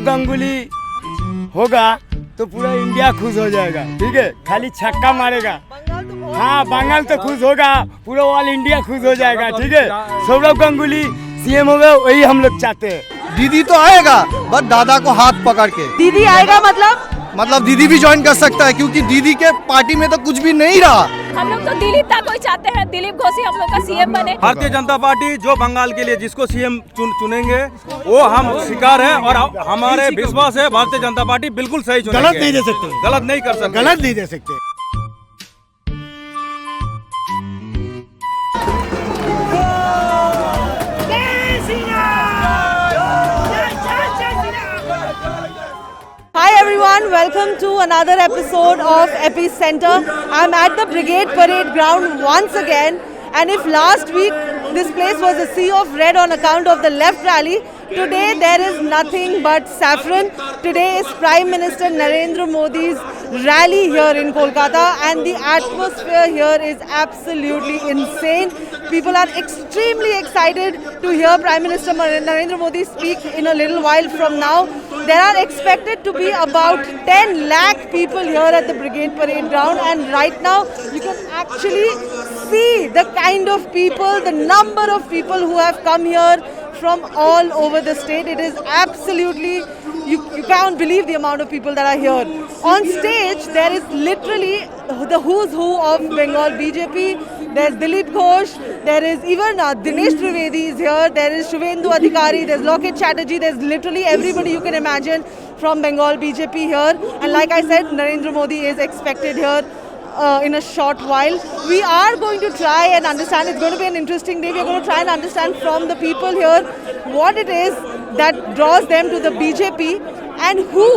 गांगुली होगा तो पूरा इंडिया खुश हो जाएगा, ठीक है। खाली छक्का मारेगा, हाँ बंगाल तो खुश होगा, पूरा ऑल इंडिया खुश हो जाएगा, ठीक है। सौरव गांगुली सीएम होगा, वही हम लोग चाहते हैं। दीदी तो आएगा बस दादा को हाथ पकड़ के। दीदी आएगा मतलब दीदी भी ज्वाइन कर सकता है, क्योंकि दीदी के पार्टी में तो कुछ भी नहीं रहा। हम लोग तो दिलीप तक कोई चाहते हैं, दिलीप घोष ही हम लोग का सीएम बने। भारतीय जनता पार्टी जो बंगाल के लिए जिसको सीएम चुनेंगे वो हम स्वीकार है, और हमारे विश्वास है भारतीय जनता पार्टी बिल्कुल सही चुनेंगे। गलत नहीं दे सकते, गलत नहीं कर सकते, गलत नहीं दे सकते। Hi everyone, welcome to another episode of Epicenter. I'm at the Brigade Parade ground once again, and if last week this place was a sea of red on account of the left rally, today there is nothing but saffron. Today is Prime Minister Narendra Modi's rally here in Kolkata, and the atmosphere here is absolutely insane. People are extremely excited to hear Prime Minister Narendra Modi speak in a little while from now. There are expected to be about 10 lakh people here at the Brigade Parade ground, and right now you can actually see the kind of people, the number of people who have come here from all over the state. It is absolutely, you can't believe the amount of people that are here. On stage, there is literally the who's who of Bengal BJP. There's Dilip Ghosh, there is even Dinesh Trivedi is here, there is Shubhendu Adhikari, there's Loket Chatterjee, there's literally everybody you can imagine from Bengal BJP here. And like I said, Narendra Modi is expected here in a short while. We are going to try and understand, it's going to be an interesting day, we're going to try and understand from the people here what it is that draws them to the BJP and who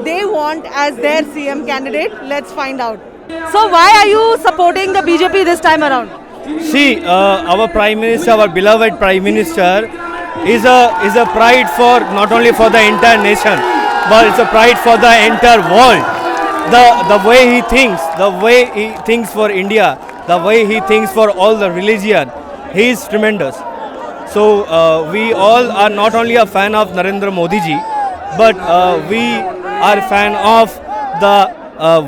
they want as their CM candidate. Let's find out. So why are you supporting the BJP this time around? See, our Prime Minister, our beloved Prime Minister is a pride for not only for the entire nation, but it's a pride for the entire world. The way he thinks for India, the way he thinks for all the religion, he is tremendous. So we all are not only a fan of Narendra Modi ji, but we are fan of the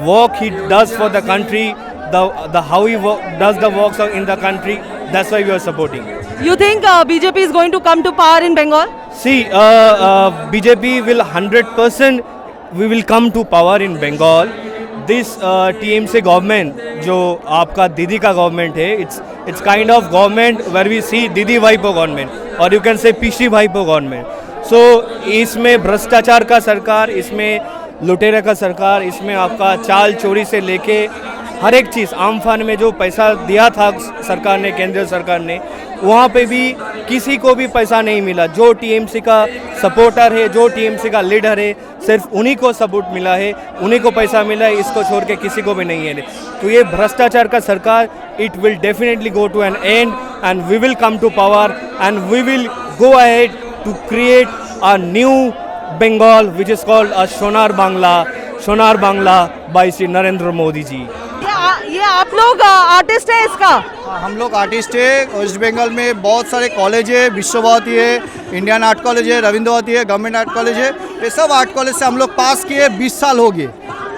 work he does for the country, the how he does the works in the country. That's why we are supporting. You think BJP is going to come to power in Bengal? See, BJP will 100% we will come to power in Bengal. This TMC government, जो आपका दीदी का government है, it's kind of government where we see दीदी वाइपो government, or you can say PC वाइपो government. So इसमें भ्रष्टाचार का सरकार, इसमें लुटेरे का सरकार, इसमें आपका चाल चोरी से लेके हर एक चीज़, आमफान में जो पैसा दिया था सरकार ने, केंद्र सरकार ने, वहाँ पे भी किसी को भी पैसा नहीं मिला। जो टीएमसी का सपोर्टर है, जो टीएमसी का लीडर है, सिर्फ उन्हीं को सपोर्ट मिला है, उन्हीं को पैसा मिला है, इसको छोड़ के किसी को भी नहीं है। तो ये भ्रष्टाचार का सरकार, it will definitely go to an end and we will come to power and we will go ahead to create a new Bengal which is called a Sonar Bangla by Shri Narendra Modi ji. ये आप लोग आर्टिस्ट है इसका? हम लोग आर्टिस्ट है। वेस्ट बंगाल में बहुत सारे कॉलेज है, विश्व भारती है, इंडियन आर्ट कॉलेज है, रविंद्र भारती है, गवर्नमेंट आर्ट कॉलेज है। ये सब आर्ट कॉलेज से हम लोग पास किए। 20 साल हो गए,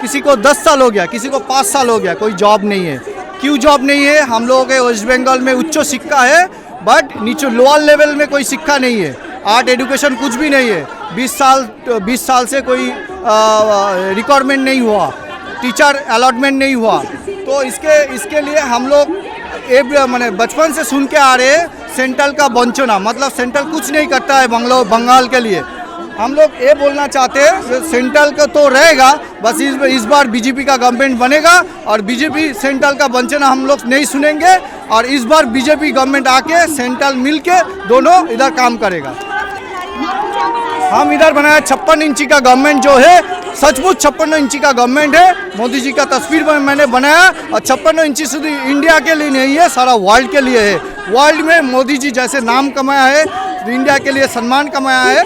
किसी को 10 साल हो गया, किसी को 5 साल हो गया, कोई जॉब नहीं है। क्यों जॉब नहीं है? हम लोगों के वेस्ट बंगाल में उच्च शिक्षा है, बट नीचे लोअर लेवल में कोई शिक्षा नहीं है, आर्ट एजुकेशन कुछ भी नहीं है। 20 साल से कोई रिक्वायरमेंट नहीं हुआ, टीचर अलॉटमेंट नहीं हुआ। तो इसके लिए हम लोग मैंने बचपन से सुन के आ रहे हैं सेंट्रल का वंचना, मतलब सेंट्रल कुछ नहीं करता है बंगाल के लिए। हम लोग ये बोलना चाहते हैं सेंट्रल का तो रहेगा, बस इस बार बीजेपी का गवर्नमेंट बनेगा और बीजेपी सेंट्रल का वंचना हम लोग नहीं सुनेंगे, और इस बार बीजेपी गवर्नमेंट आके सेंट्रल मिल के दोनों इधर काम करेगा। हम इधर बनाया 56 इंची का गवर्नमेंट जो है, सचमुच 56 इंची का गवर्नमेंट है। मोदी जी का तस्वीर मैंने बनाया, और 56 इंची सिर्फ इंडिया के लिए नहीं है, सारा वर्ल्ड के लिए है। वर्ल्ड में मोदी जी जैसे नाम कमाया है, इंडिया के लिए सम्मान कमाया है,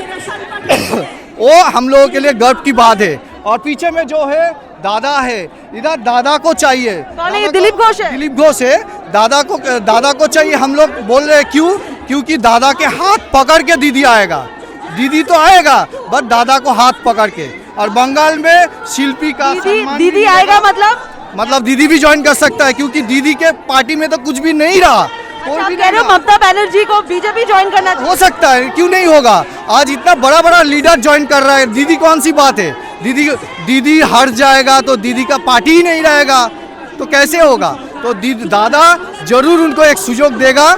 वो हम लोगों के लिए गर्व की बात है। और पीछे में जो है दादा है, इधर दादा को चाहिए। दिलीप घोष है। दिलीप घोष है, दादा को चाहिए। हम लोग बोल रहे हैं क्योंकि दादा के हाथ पकड़ के दीदी आएगा। दीदी तो आएगा बस दादा को हाथ पकड़ के। और बंगाल में शिल्पी का सम्मान दीदी भी आएगा मतलब दीदी भी ज्वाइन कर सकता है, क्योंकि दीदी के पार्टी में तो कुछ भी नहीं रहा, कोई आप भी कह रहे हो नहीं रहा। ममता बनर्जी को बीजेपी ज्वाइन करना चाहिए? हो सकता है, क्यों नहीं होगा। आज इतना बड़ा बड़ा लीडर ज्वाइन कर रहा है, दीदी कौन सी बात है। दीदी हट जाएगा तो दीदी का पार्टी ही नहीं रहेगा, तो कैसे होगा। तो दादा जरूर उनको एक सुযোগ देगा,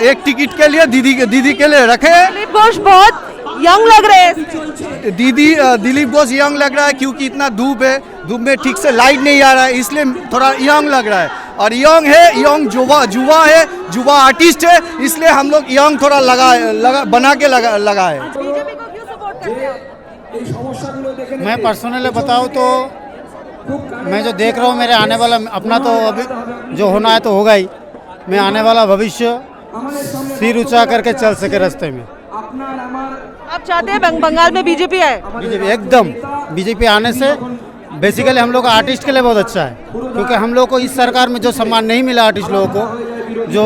एक टिकट के लिए दीदी के लिए रखे। दिलीप घोष बहुत यंग लग रहे हैं। दिलीप घोष यंग लग रहा है क्योंकि इतना धूप है, धूप में ठीक से लाइट नहीं आ रहा है, इसलिए थोड़ा यंग लग रहा है। और यंग है, यंग युवा है, युवा आर्टिस्ट है, इसलिए हम लोग यंग थोड़ा बना के लगा है। बीजेपी को क्यों सपोर्ट करते हैं? मैं पर्सनली बताऊँ तो मैं जो देख रहा हूँ, मेरे आने वाला अपना तो अभी जो होना है तो होगा ही। मैं आने वाला भविष्य सिर ऊंचा करके चल सके रास्ते में। आप चाहते हैं बंगाल में बीजेपी आए? बीजेपी एकदम, बीजेपी आने से बेसिकली हम लोग का आर्टिस्ट के लिए बहुत अच्छा है, क्योंकि हम लोग को इस सरकार में जो सम्मान नहीं मिला आर्टिस्ट लोगों को, जो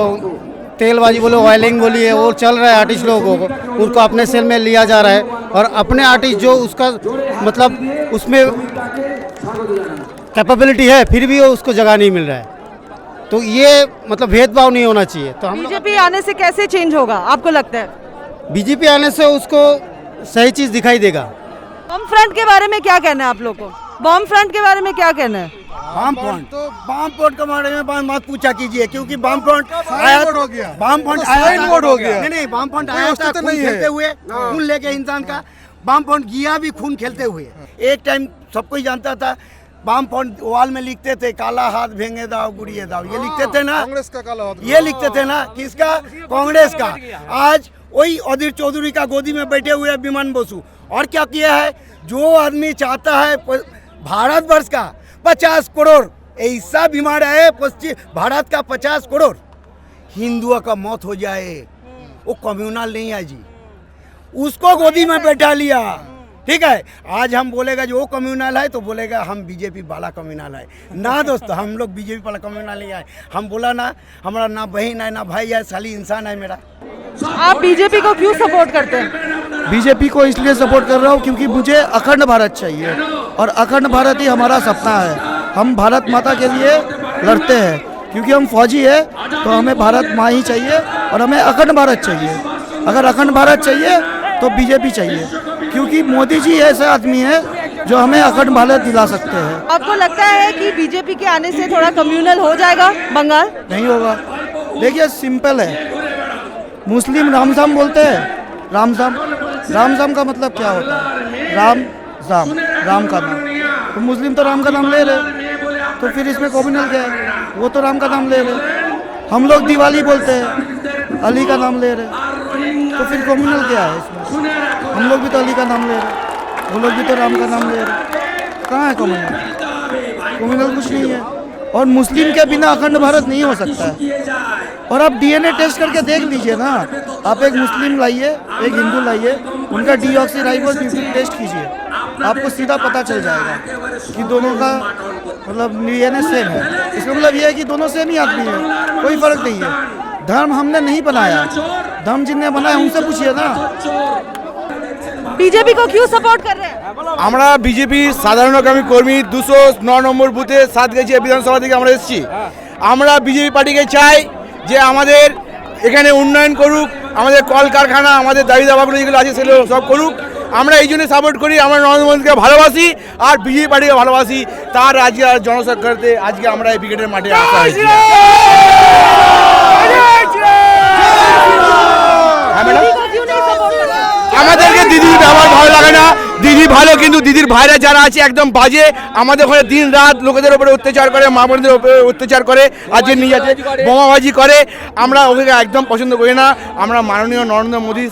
तेलबाजी बोले, ऑयलिंग बोलिए, वो चल रहा है आर्टिस्ट लोगों को, उनको अपने सेल में लिया जा रहा है। और अपने आर्टिस्ट जो उसका मतलब उसमें कैपेबिलिटी है, फिर भी उसको जगह नहीं मिल रहा है। तो ये मतलब भेदभाव नहीं होना चाहिए। तो हम बीजेपी आने से कैसे चेंज होगा आपको लगता है? बीजेपी आने से उसको सही चीज़ दिखाई देगा। बम फ्रंट के बारे में क्या कहना है आप लोग को? बम फ्रंट के बारे में क्या कहना है? वाम फ्रंट के बारे में मत पूछा कीजिए, क्योंकि वाम फ्रंट आया हो गया, वाम फ्रंट आया हो गया। नहीं, वाम फ्रंट आया था खून खेलते हुए, खून लेके इंसान का। वाम फ्रंट गया भी खून खेलते हुए। एक टाइम सबको ही जानता था, वाम फ्रंट वॉल में लिखते थे काला हाथ भेंगे दाव गुड़िए दाव, ये लिखते थे ना, कांग्रेस का काला हाथ, ये लिखते थे ना, किसका? कांग्रेस का। आज वही अधीर चौधरी का गोदी में बैठे हुए विमान बसु। और क्या किया है? जो आदमी चाहता है भारतवर्ष का 50 करोड़ ऐसा बीमार है, पश्चिम भारत का 50 करोड़ हिंदुओं का मौत हो जाए, वो कम्युनल नहीं है जी, उसको गोदी में बैठा लिया। ठीक है, आज हम बोलेगा जो वो कम्युनल है तो बोलेगा हम बीजेपी वाला कम्युनल है ना। दोस्तों, हम लोग बीजेपी वाला कम्युनल नहीं है। हम बोला ना, हमारा ना बहन है ना भाई है, साली इंसान है मेरा। आप बीजेपी को क्यों सपोर्ट करते हैं? बीजेपी को इसलिए सपोर्ट कर रहा हूँ क्योंकि मुझे अखंड भारत चाहिए, और अखंड भारत ही हमारा सपना है। हम भारत माता के लिए लड़ते हैं, क्योंकि हम फौजी है तो हमें भारत माँ ही चाहिए, और हमें अखंड भारत चाहिए। अगर अखंड भारत चाहिए तो बीजेपी चाहिए, क्योंकि मोदी जी ऐसे आदमी है जो हमें अखंड भारत दिला सकते हैं। आपको लगता है कि बीजेपी के आने से थोड़ा कम्युनल हो जाएगा बंगाल? नहीं होगा। देखिए, सिंपल है, मुस्लिम रामजाम बोलते हैं। रामजाम का मतलब क्या होता है? राम का नाम। तो मुस्लिम तो राम का नाम ले रहे, तो फिर इसमें कम्युनल क्या है? वो तो राम का नाम ले रहे। हम लोग दिवाली बोलते हैं, अली का नाम ले रहे, तो फिर कम्युनल क्या है इसमें? हम लोग भी तो अली का नाम ले रहे, वो लोग भी तो राम का नाम ले रहे। कहाँ है कम्युनल? कम्युनल कुछ नहीं है। और मुस्लिम के बिना अखंड भारत नहीं हो सकता है। और आप डीएनए टेस्ट करके देख लीजिए ना, आप एक मुस्लिम लाइए, एक हिंदू लाइए, उनका डीऑक्सीराइबोस न्यूक्लिक टेस्ट कीजिए, आपको सीधा पता चल जाएगा कि दोनों का मतलब डीएनए सेम है। इसका मतलब ये है कि दोनों सेम ही आदमी है, कोई फर्क नहीं है। धर्म हमने नहीं बनाया, धर्म जिनने बनाया उनसे पूछिए ना। बीजेपी को क्यों सपोर्ट कर रहे हैं? আমরা বিজেপি সাধারণকামী কর্মী 209 নম্বর বুথে 7 গেছি বিধানসভা থেকে আমরা এসেছি। আমরা বিজেপি পার্টিকে চাই যে আমাদের এখানে উন্নয়ন করুক, আমাদের কলকারখানা, আমাদের দাবি দাবাগুলো যেগুলো আছে সেগুলো সব করুক। আমরা এই জন্য সাপোর্ট করি, আমরা নরেন্দ্র মোদীকে ভালোবাসি আর বিজেপি পার্টিকে ভালোবাসি। তার আজকে জনসংখ্যাতে আজকে আমরা এই ব্রিগেডের মাঠে আসা হয়েছি। बीजेपी को क्यों नहीं सपोर्ट कर रहे हैं? আমাদেরকে দিদির ব্যবহার ভালো লাগে না। দিদি ভালো, কিন্তু দিদির ভাইরা যারা আছে একদম বাজে। আমাদের ওখানে দিন রাত লোকেদের উপরে অত্যাচার করে, মা বোনদের উপরে অত্যাচার করে, আজকে নিয়ে যাচ্ছে বোমাবাজি করে। আমরা ওকে একদম পছন্দ করি না। আমরা মাননীয় নরেন্দ্র মোদী,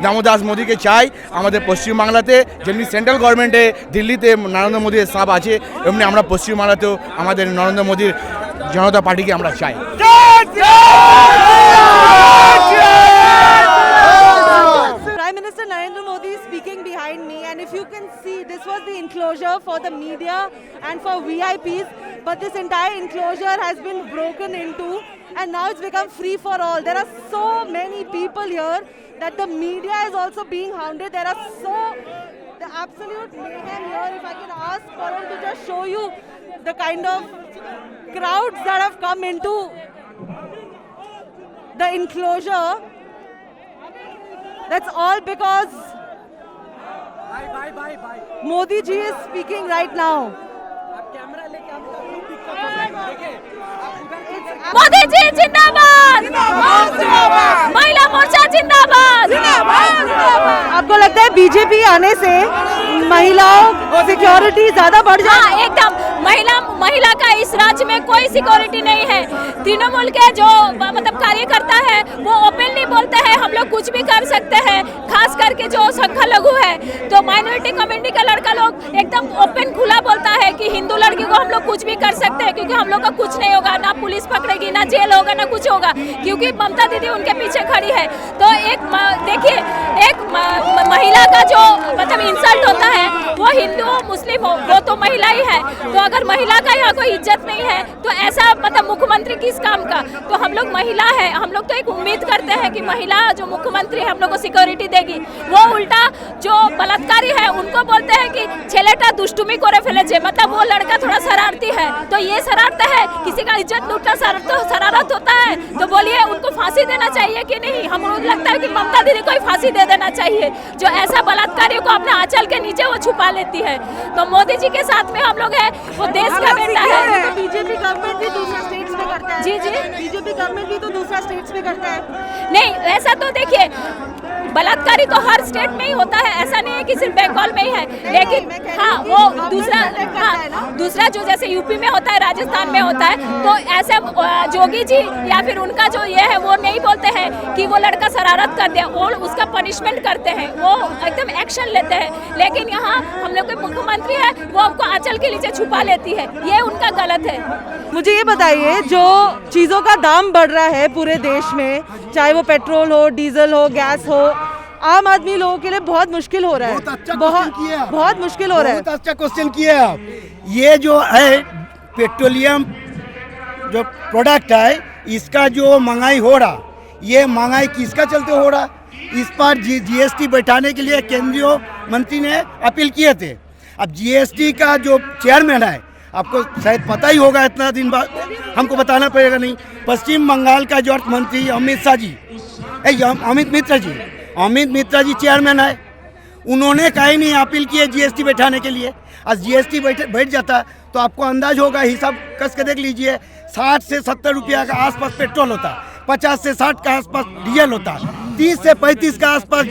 দামোদাস মোদীকে চাই আমাদের পশ্চিমবাংলাতে। যেমনি সেন্ট্রাল গভর্নমেন্টে দিল্লিতে নরেন্দ্র মোদীর সাপ আছে, এমনি আমরা পশ্চিমবাংলাতেও আমাদের নরেন্দ্র মোদীর জনতা পার্টিকে আমরা চাই। Prime Minister Narendra Modi is speaking behind me, and if you can see, this was the enclosure for the media and for VIPs, but this entire enclosure has been broken into, and now it's become free for all. There are so many people here that the media is also being hounded. There are the absolute mayhem here. If I can ask Karan to just show you the kind of crowds that have come into the enclosure. That's all because Modi ji is speaking right now. Modi ji जिंदाबाद, महिला मोर्चा जिंदाबाद। आपको लगता है BJP आने से महिलाओं security ज्यादा बढ़ हाँ, जाए? एकदम महिला का इस राज्य में कोई सिक्योरिटी नहीं है। तृणमूल के जो मतलब कार्यकर्ता है वो ओपनली बोलते हैं हम लोग कुछ भी कर सकते हैं, खास करके जो संख्यालघु है तो माइनॉरिटी कम्युनिटी का लड़का लोग एकदम ओपन खुला बोलता है कि हिंदू लड़की को हम लोग कुछ भी कर सकते हैं क्योंकि हम लोग का कुछ नहीं होगा, ना पुलिस पकड़ेगी, ना जेल होगा, ना कुछ होगा, क्योंकि ममता दीदी उनके पीछे खड़ी है। तो देखिए एक महिला का जो मतलब इंसल्ट होता है वो हिंदू हो मुस्लिम हो वो तो महिला ही है। तो अगर महिला का यहाँ कोई इज्जत नहीं है तो ऐसा मतलब मुख्यमंत्री किस काम का? तो हम लोग महिला है, हम लोग तो एक उम्मीद करते हैं कि महिला जो मुख्यमंत्री है हम लोग को सिक्योरिटी देगी। वो उल्टा जो बलात्कारी है उनको बोलते हैं कि छेलेटा दुष्टुमी करे फेले, मतलब वो लड़का थोड़ा शरारती है। तो ये शरारत है, किसी का इज्जत लूटना शरारत होता है। तो बोलिए उनको फांसी देना चाहिए कि नहीं? हम लोग लगता है कि ममता दीदी को फांसी दे देना चाहिए जो ऐसा बलात्कारियों को अपने आंचल के नीचे वो छुपा लेती है। तो मोदी जी के साथ में हम लोग है, वो देश का बेटा है। बीजेपी गवर्नमेंट भी दूसरा स्टेट्स में करता है। जी जी, बीजेपी गवर्नमेंट भी तो दूसरा स्टेट्स में करता है। नहीं ऐसा तो देखिए बलात्कारी तो हर स्टेट में ही होता है, ऐसा नहीं है कि सिर्फ बंगाल में ही है। लेकिन हाँ वो दूसरा जो जैसे यूपी में होता है, राजस्थान में होता है, तो ऐसे जोगी जी या फिर उनका जो ये है वो नहीं बोलते हैं कि वो लड़का शरारत कर दे और उसका पनिशमेंट करते हैं, वो एकदम एक्शन लेते हैं। लेकिन यहाँ हम लोग के मुख्यमंत्री है वो हमको आंचल के नीचे छुपा लेती है, ये उनका गलत है। मुझे ये बताइए जो चीज़ों का दाम बढ़ रहा है पूरे देश में, चाहे वो पेट्रोल हो, डीजल हो, गैस हो, आम आदमी लोगों के लिए बहुत मुश्किल हो रहा है। बहुत मुश्किल हो रहा है। बहुत अच्छा क्वेश्चन किया आप। ये जो है पेट्रोलियम जो प्रोडक्ट है इसका जो महंगाई हो रहा, ये महंगाई किसका चलते हो रहा? इस पर जीएसटी बैठाने के लिए केंद्रीय मंत्री ने अपील किए थे। अब जीएसटी का जो चेयरमैन है, आपको शायद पता ही होगा, इतना दिन बाद हमको बताना पड़ेगा नहीं, पश्चिम बंगाल का जो अर्थ मंत्री अमित मित्रा जी चेयरमैन है। उन्होंने कहीं नहीं अपील की है जीएसटी बैठाने के लिए। आज जीएसटी बैठ जाता तो आपको अंदाज होगा, हिसाब कस के देख लीजिए, 60 से 70 रुपया का आसपास पेट्रोल होता, 50 से 60 का आसपास डीजल होता, 30 से 35 का आसपास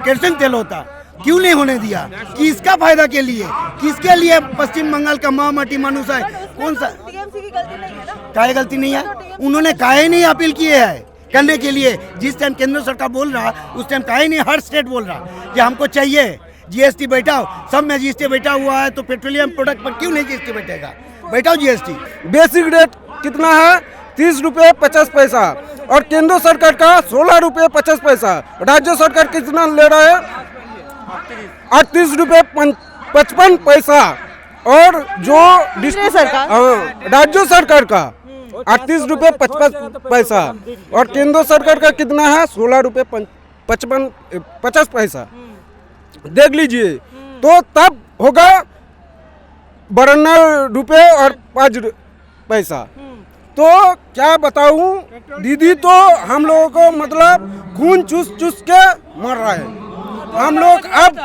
केरोसिन तेल होता। क्यों नहीं होने दिया? किसका फायदा के लिए? किसके लिए? पश्चिम बंगाल का माटी मनुष्य है, कौन सा टीएमसी की गलती नहीं है ना? काहे गलती नहीं है? उन्होंने काहे नहीं अपील किए है करने के लिए? जिस टाइम केंद्र सरकार बोल रहा उस टाइम काहे नहीं हर स्टेट बोल रहा कि हमको चाहिए जीएसटी बैठाओ। सब में जीएसटी बैठा हुआ है तो पेट्रोलियम प्रोडक्ट पर क्यों नहीं जीएसटी बैठेगा? बैठाओ जीएसटी। बेसिक रेट कितना है? 30 रुपये 50 पैसा और केंद्र सरकार का 16 रुपये 50 पैसा। राज्य सरकार कितना ले रहा है? 38 रुपये 55 पैसा। और जो राज्य सरकार का 38 रुपये 55 पैसा और केंद्र सरकार का कितना है? 16 रुपये 50 पैसा। देख लीजिए तो तब होगा 92 रुपये और 5 पैसा। तो क्या बताऊं दीदी, तो हम लोगों को मतलब खून चूस चूस के मर रहा है। हम लोग अब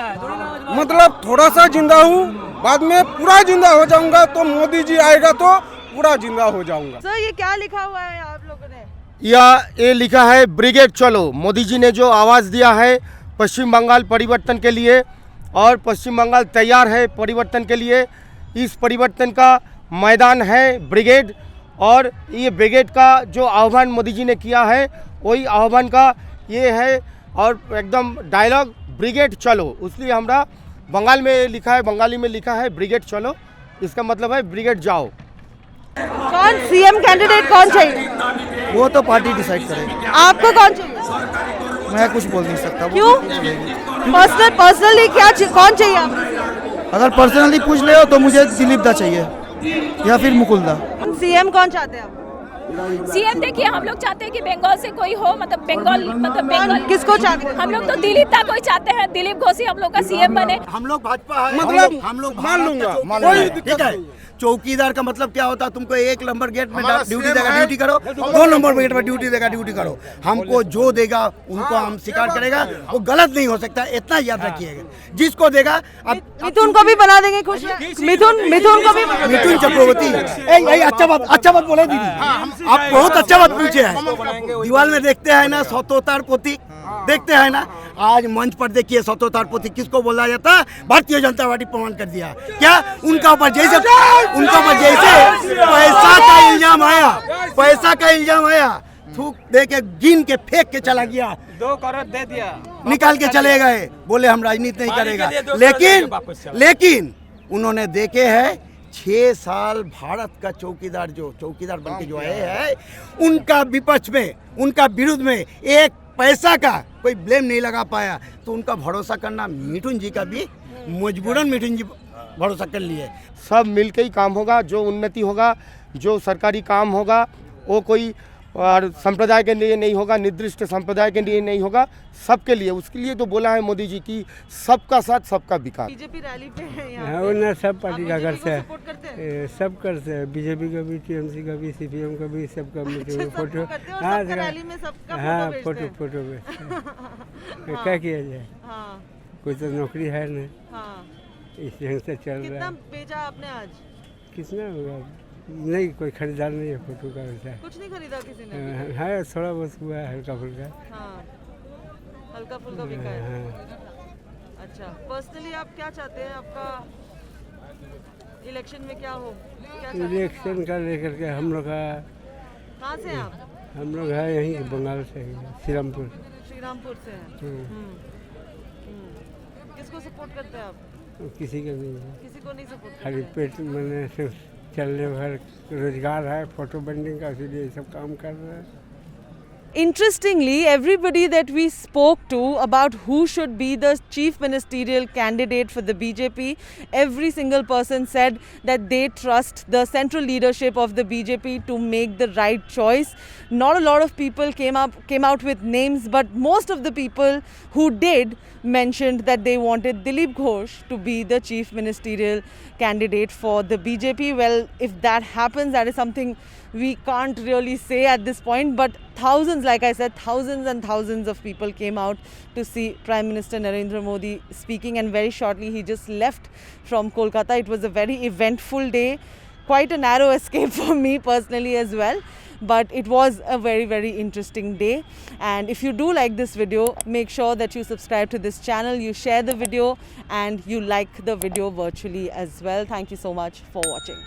मतलब थोड़ा सा जिंदा हूँ, बाद में पूरा जिंदा हो जाऊंगा। तो मोदी जी आएगा तो पूरा जिंदा हो जाऊंगा। सर ये क्या लिखा हुआ है आप लोगों ने? ये लिखा है ब्रिगेड चलो। मोदी जी ने जो आवाज़ दिया है पश्चिम बंगाल परिवर्तन के लिए, और पश्चिम बंगाल तैयार है परिवर्तन के लिए। इस परिवर्तन का मैदान है ब्रिगेड, और ये ब्रिगेड का जो आह्वान मोदी जी ने किया है वही आह्वान का ये है, और एकदम डायलॉग ब्रिगेड चलो। इसलिए हमारा बंगाल में लिखा है, बंगाली में लिखा है ब्रिगेड चलो, इसका मतलब है ब्रिगेड जाओ। कौन सीएम कैंडिडेट कौन चाहिए? वो तो पार्टी डिसाइड करेगी। आपको कौन चाहिए? मैं कुछ बोल नहीं सकता। क्यों? पर्सनली कौन चाहिए आपको? अगर पर्सनली पूछ ले हो तो मुझे दिलीप दा चाहिए या फिर मुकुल दा। सीएम कौन चाहते हैं आप? सीएम देखिए, हम लोग चाहते हैं कि बंगाल से कोई हो, मतलब बंगाल किसको चाहते हैं? हम लोग तो दिलीप ता कोई चाहते हैं, दिलीप घोष ही हम लोग का सीएम बने। हम लोग भाजपा है, मतलब हम लोग मान लूंगा, कोई ठीक है। चौकीदार का मतलब क्या होता है? तुमको 1 नंबर गेट में ड्यूटी देगा, ड्यूटी करो, 2 नंबर गेट में ड्यूटी देगा, ड्यूटी करो। हमको जो देगा उनको हम स्वीकार करेगा, वो गलत नहीं हो सकता, इतना याद रखिएगा। जिसको देगा, अब मिथुन को भी बना देंगे खुश। मिथुन को भी मिथुन चक्रवर्ती, अच्छा बात बोले दीदी, आप बहुत अच्छा बात पूछे हैं। दीवार में देखते हैं ना सतोतार प्रतीक, देखते हैं ना, आज मंच पर देखिए सतोतार प्रतीक किसको बोला जाता है? भारतीय जनता पार्टी प्रमाण कर दिया। क्या उनका ऊपर जैसे पैसा का इल्जाम आया, थूक दे के गिन के फेंक के चला गया, 2 करोड़ दे दिया, निकाल के चले गए, बोले हम राजनीति नहीं करेगा। लेकिन उन्होंने देखे है 6 साल भारत का चौकीदार बन के जो आए हैं, उनका विपक्ष में, उनका विरुद्ध में एक पैसा का कोई ब्लेम नहीं लगा पाया। तो उनका भरोसा करना मिथुन जी का भी मजबूरन मिथुन जी भरोसा कर लिए। सब मिलके ही काम होगा। जो उन्नति होगा, जो सरकारी काम होगा, वो कोई और संप्रदाय के लिए नहीं होगा, निर्दिष्ट संप्रदाय के लिए नहीं होगा, सबके लिए। उसके लिए तो बोला है मोदी जी की सबका साथ सबका विकास। बीजेपी रैली पे है यहाँ हाँ, ना सब पार्टी का करते हैं, सपोर्ट करते हैं। सब करते हैं, बीजेपी का भी, टीएमसी का भी, सीपीएम का भी, सबका फोटो। हाँ, रैली में सबका हाँ, फोटो फोटो भेजते क्या किया जाए, हाँ कोई तो नौकरी है नहीं, हाँ। इस ढंग से चल रहा कितना है। बेचा आपने आज? कितना होगा? नहीं, कोई खरीदार नहीं है फोटो का वैसा। कुछ नहीं खरीदा किसी ने? है, थोड़ा बहुत हुआ है, हल्का फुल्का। हाँ, हल्का फुल्का बिका है। हाँ। अच्छा, पर्सनली आप क्या चाहते हैं? आपका इलेक्शन में क्या हो? क्या चाहते हैं? इलेक्शन का लेकर के हम लोग का, कहाँ से हैं आप? हम लोग है यहीं बंगाल से, श्रीरामपुर। श्रीरामपुर से हैं। किसको सपोर्ट करते हैं आप? किसी का नहीं है, किसी को नहीं सपोर्ट खाली पेट मैंने सिर्फ चलने भर रोजगार है, फोटो बंडिंग का, इसीलिए सब काम कर रहे हैं। Interestingly, everybody that we spoke to about who should be the chief ministerial candidate for the BJP, every single person said that they trust the central leadership of the BJP to make the right choice. Not a lot of people came out with names, but most of the people who did mentioned that they wanted Dilip Ghosh to be the chief ministerial candidate for the BJP. Well, if that happens, that is something we can't really say at this point, but thousands, like I said, thousands and thousands of people came out to see Prime Minister Narendra Modi speaking, and very shortly he just left from Kolkata. It was a very eventful day, quite a narrow escape for me personally as well, but it was a very, very interesting day. And if you do like this video, make sure that you subscribe to this channel, you share the video, and you like the video virtually as well. Thank you so much for watching.